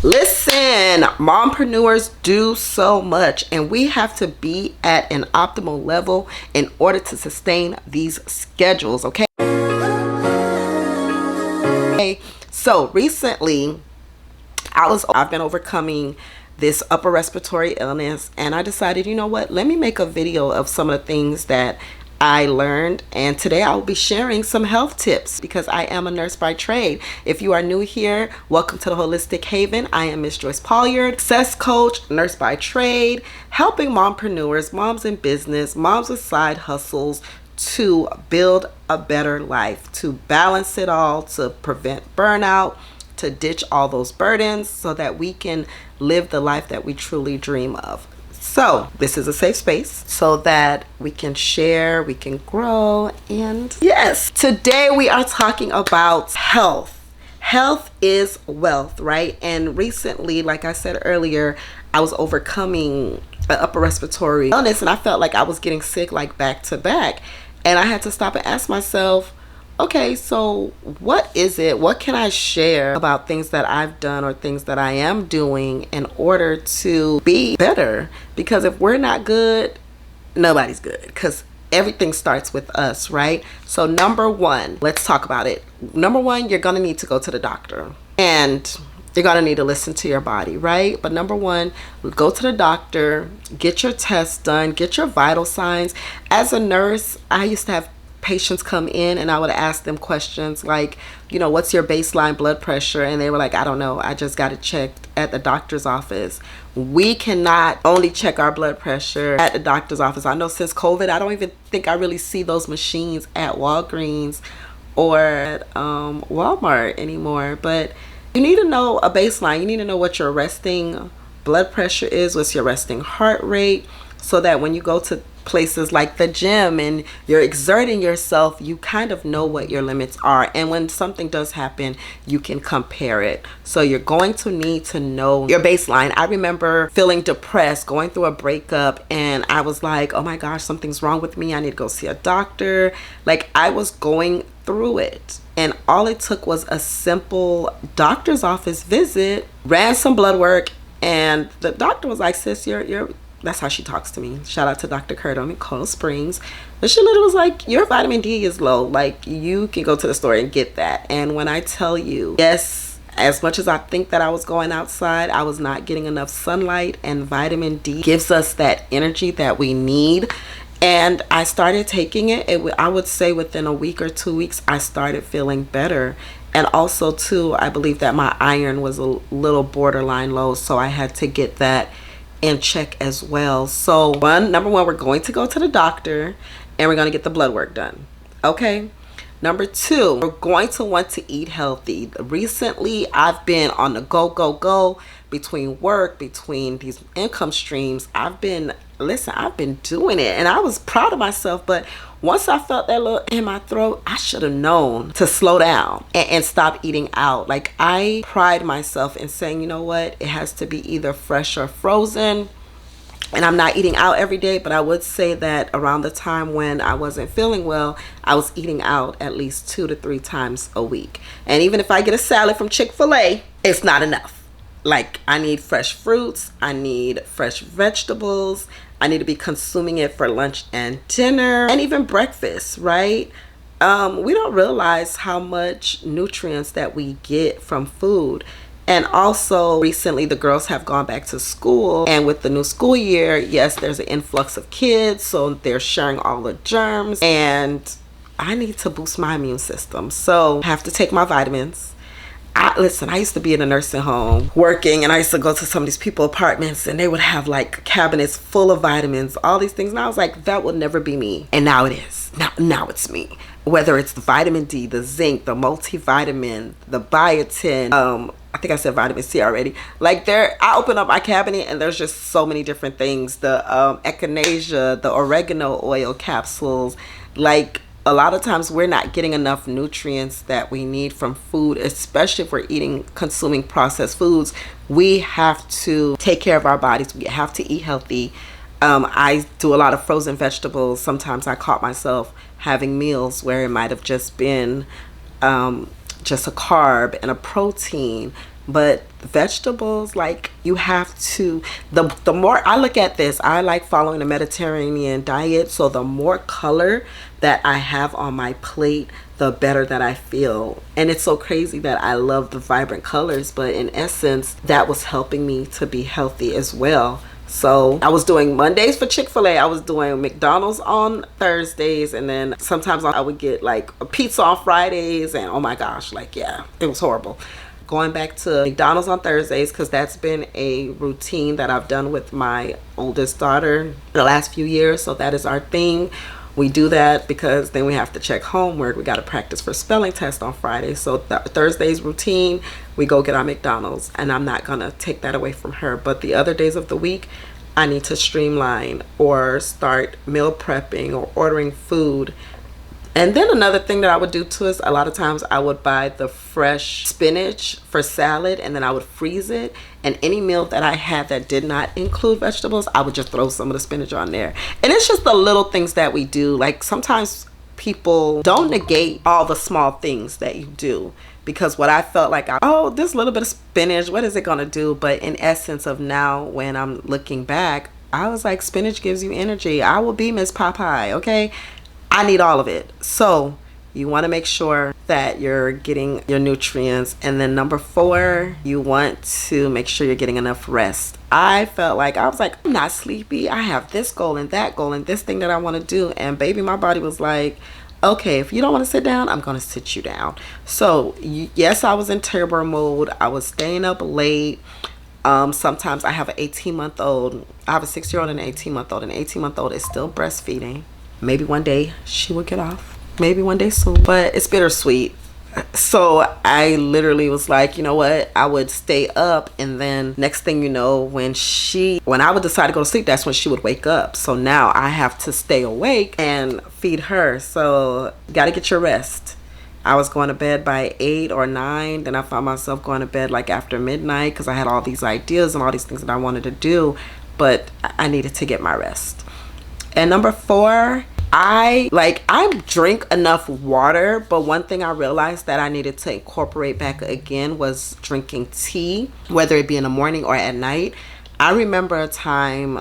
Listen, mompreneurs do so much, and we have to be at an optimal level in order to sustain these schedules, okay? So recently, I've been overcoming this upper respiratory illness, and I decided, you know what, let me make a video of some of the things that I learned, and today I will be sharing some health tips because I am a nurse by trade. If you are new here, welcome to the Holistic Haven. I am Miss Joyce Pollard, success coach, nurse by trade, helping mompreneurs, moms in business, moms with side hustles to build a better life, to balance it all, to prevent burnout, to ditch all those burdens so that we can live the life that we truly dream of. So this is a safe space so that we can share, we can grow, and yes, today we are talking about health. Health is wealth, right? And recently, like I said earlier, I was overcoming an upper respiratory illness, and I felt like I was getting sick like back to back. And I had to stop and ask myself, okay, so what is it? What can I share about things that I've done or things that I am doing in order to be better? Because if we're not good, nobody's good, because everything starts with us, right? So number one, let's talk about it. Number one, you're going to need to go to the doctor, and you're going to need to listen to your body, right? But number one, go to the doctor, get your tests done, get your vital signs. As a nurse, I used to have patients come in and I would ask them questions like, you know, what's your baseline blood pressure? And they were like, I don't know, I just got it checked at the doctor's office. We cannot only check our blood pressure at the doctor's office. I know since COVID, I don't even think I really see those machines at Walgreens or at Walmart anymore. But you need to know a baseline. You need to know what your resting blood pressure is, what's your resting heart rate, so that when you go to places like the gym and you're exerting yourself, you kind of know what your limits are, and when something does happen, you can compare it. So you're going to need to know your baseline. I remember feeling depressed, going through a breakup, and I was like, oh my gosh, something's wrong with me, I need to go see a doctor. Like, I was going through it, and all it took was a simple doctor's office visit, ran some blood work, and the doctor was like, sis, you're that's how she talks to me. Shout out to Dr. Curtin in Coral Springs. But she literally was like, your vitamin D is low. Like, you can go to the store and get that. And when I tell you, yes, as much as I think that I was going outside, I was not getting enough sunlight, and vitamin D gives us that energy that we need. And I started taking it. I would say within a week or 2 weeks, I started feeling better. And also, too, I believe that my iron was a little borderline low, so I had to get that in check as well. So number one, we're going to go to the doctor and we're going to get the blood work done. Okay. Number two, we're going to want to eat healthy. Recently, I've been on the go between work, between these income streams. I've been doing it, and I was proud of myself. But once I felt that little in my throat, I should have known to slow down and stop eating out. Like, I pride myself in saying, you know what, it has to be either fresh or frozen. And I'm not eating out every day, but I would say that around the time when I wasn't feeling well, I was eating out at least 2 to 3 times a week. And even if I get a salad from Chick-fil-A, it's not enough. Like, I need fresh fruits, I need fresh vegetables, I need to be consuming it for lunch and dinner, and even breakfast, right? We don't realize how much nutrients that we get from food. And also, recently the girls have gone back to school, and with the new school year, yes, there's an influx of kids, so they're sharing all the germs, and I need to boost my immune system. So I have to take my vitamins. Listen, I used to be in a nursing home working, and I used to go to some of these people's apartments, and they would have like cabinets full of vitamins, all these things. And I was like, that will never be me. And now it is. Now it's me. Whether it's the vitamin D, the zinc, the multivitamin, the biotin, I think I said vitamin C already. Like, I open up my cabinet and there's just so many different things. The echinacea, the oregano oil capsules. Like, a lot of times we're not getting enough nutrients that we need from food, especially if we're consuming processed foods. We have to take care of our bodies. We have to eat healthy. I do a lot of frozen vegetables. Sometimes I caught myself having meals where it might have just been just a carb and a protein, But vegetables, like, you have to, the more I look at this, I like following the Mediterranean diet, so the more color that I have on my plate, the better that I feel. And it's so crazy that I love the vibrant colors, but in essence, that was helping me to be healthy as well. So I was doing Mondays for Chick-fil-A, I was doing McDonald's on Thursdays, and then sometimes I would get like a pizza on Fridays, and oh my gosh, like, yeah, it was horrible. Going back to McDonald's on Thursdays, because that's been a routine that I've done with my oldest daughter the last few years. So that is our thing. We do that because then we have to check homework. We got to practice for spelling test on Friday. So Thursday's routine, we go get our McDonald's, and I'm not going to take that away from her. But the other days of the week, I need to streamline or start meal prepping or ordering food. And then another thing that I would do too is a lot of times I would buy the fresh spinach for salad, and then I would freeze it. And any meal that I had that did not include vegetables, I would just throw some of the spinach on there. And it's just the little things that we do. Like, sometimes people don't negate all the small things that you do, because what I felt like, oh, this little bit of spinach, what is it gonna do? But in essence of now, when I'm looking back, I was like, spinach gives you energy. I will be Miss Popeye, okay? I need all of it. So you want to make sure that you're getting your nutrients. And then number 4, you want to make sure you're getting enough rest. I felt like, I was like, I'm not sleepy. I have this goal and that goal and this thing that I want to do. And baby, my body was like, okay, if you don't want to sit down, I'm going to sit you down. So yes, I was in turbo mode. I was staying up late. Sometimes I have an 18-month-old. I have a 6-year-old and an 18-month-old. An 18-month-old is still breastfeeding. Maybe one day she will get off. Maybe one day soon. But it's bittersweet. So I literally was like, you know what? I would stay up, and then next thing you know, when I would decide to go to sleep, that's when she would wake up. So now I have to stay awake and feed her. So you got to get your rest. I was going to bed by 8 or 9. Then I found myself going to bed like after midnight, because I had all these ideas and all these things that I wanted to do, but I needed to get my rest. And number 4, I drink enough water, but one thing I realized that I needed to incorporate back again was drinking tea, whether it be in the morning or at night. I remember a time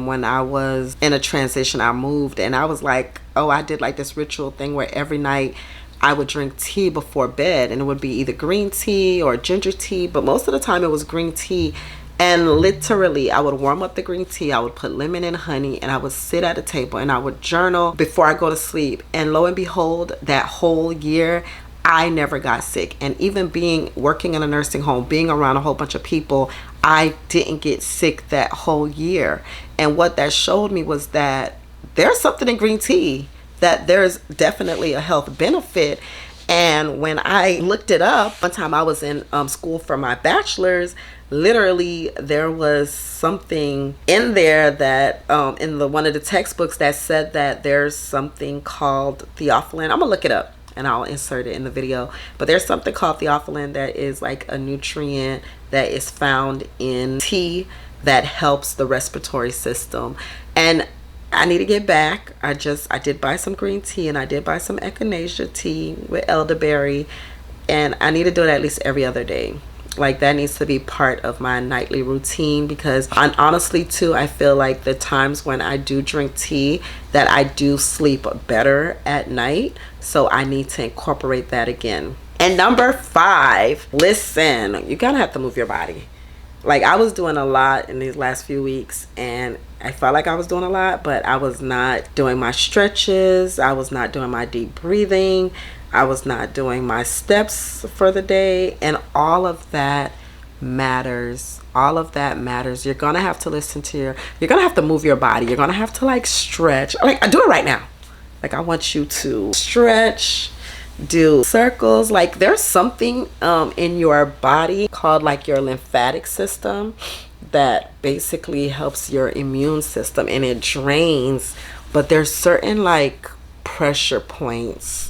when I was in a transition, I moved, and I was like, oh, I did like this ritual thing where every night I would drink tea before bed, and it would be either green tea or ginger tea, but most of the time it was green tea. And literally, I would warm up the green tea, I would put lemon and honey, and I would sit at a table and I would journal before I go to sleep. And lo and behold, that whole year, I never got sick. And even working in a nursing home, being around a whole bunch of people, I didn't get sick that whole year. And what that showed me was that there's something in green tea, that there's definitely a health benefit. And when I looked it up, one time I was in school for my bachelor's, literally there was something in there that in one of the textbooks that said that there's something called theophylline. I'm gonna look it up and I'll insert it in the video, but there's something called theophylline that is like a nutrient that is found in tea that helps the respiratory system. And I need to get back. I did buy some green tea, and I did buy some echinacea tea with elderberry, and I need to do it at least every other day. Like, that needs to be part of my nightly routine, because honestly too, I feel like the times when I do drink tea, that I do sleep better at night. So I need to incorporate that again. And number 5, listen, you gotta have to move your body. Like, I was doing a lot in these last few weeks, and I felt like I was doing a lot, but I was not doing my stretches. I was not doing my deep breathing. I was not doing my steps for the day, and all of that matters. All of that matters. You're gonna have to you're gonna have to move your body. You're gonna have to like stretch. Like, I do it right now. Like, I want you to stretch, do circles. Like, there's something in your body called like your lymphatic system that basically helps your immune system, and it drains. But there's certain like pressure points.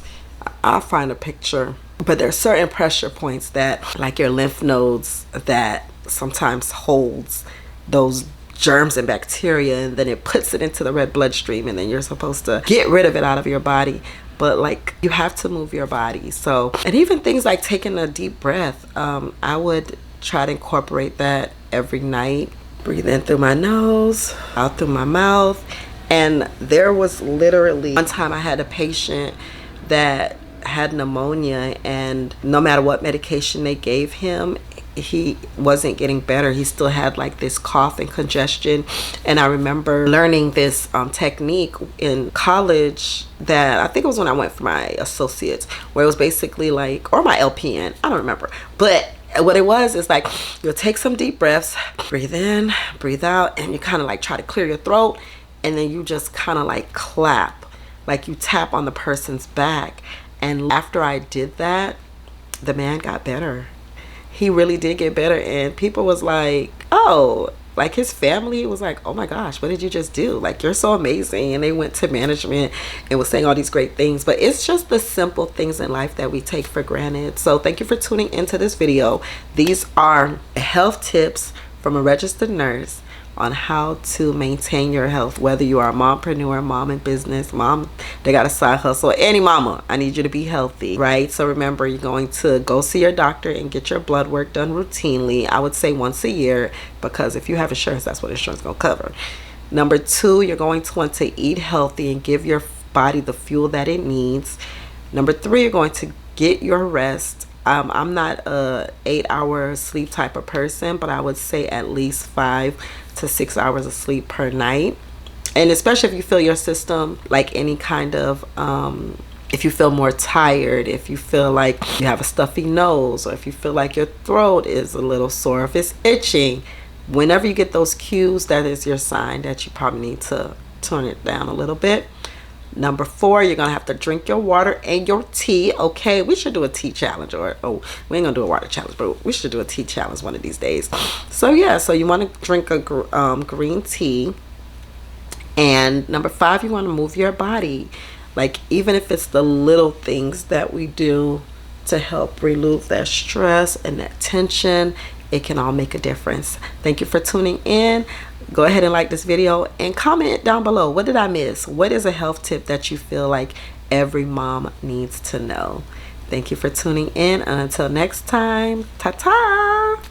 I'll find a picture, but there's certain pressure points that like your lymph nodes that sometimes holds those germs and bacteria, and then it puts it into the red bloodstream, and then you're supposed to get rid of it out of your body. But like, you have to move your body. So, and even things like taking a deep breath, I would try to incorporate that every night. Breathe in through my nose, out through my mouth. And there was literally one time I had a patient that had pneumonia, and no matter what medication they gave him, he wasn't getting better. He still had like this cough and congestion. And I remember learning this technique in college, that I think it was when I went for my associates, where it was basically like, or my LPN, I don't remember, but what it was is like, you'll take some deep breaths, breathe in, breathe out, and you kind of like try to clear your throat, and then you just kind of like clap, like you tap on the person's back. And after I did that, the man got better. He really did get better. And people was like, oh, like his family was like, oh my gosh, what did you just do? Like, you're so amazing. And they went to management and was saying all these great things. But it's just the simple things in life that we take for granted. So thank you for tuning into this video. These are health tips from a registered nurse on how to maintain your health, whether you are a mompreneur, mom in business, mom they got a side hustle, any mama. I need you to be healthy, right? So remember, you're going to go see your doctor and get your blood work done routinely. I would say once a year, because if you have insurance, that's what insurance is going to cover. Number 2, you're going to want to eat healthy and give your body the fuel that it needs. Number 3, you're going to get your rest. I'm not a 8-hour sleep type of person, but I would say at least 5 to 6 hours of sleep per night. And especially if you feel your system like any kind of if you feel more tired, if you feel like you have a stuffy nose, or if you feel like your throat is a little sore, if it's itching, whenever you get those cues, that is your sign that you probably need to turn it down a little bit. Number 4, you're gonna have to drink your water and your tea. Okay, we should do a tea challenge, or oh, we ain't gonna do a water challenge, but we should do a tea challenge one of these days. So yeah, so you want to drink a green tea. And number 5, you want to move your body, like even if it's the little things that we do to help relieve that stress and that tension, it can all make a difference. Thank you for tuning in. Go ahead and like this video and comment down below. What did I miss? What is a health tip that you feel like every mom needs to know? Thank you for tuning in. And until next time, ta-ta!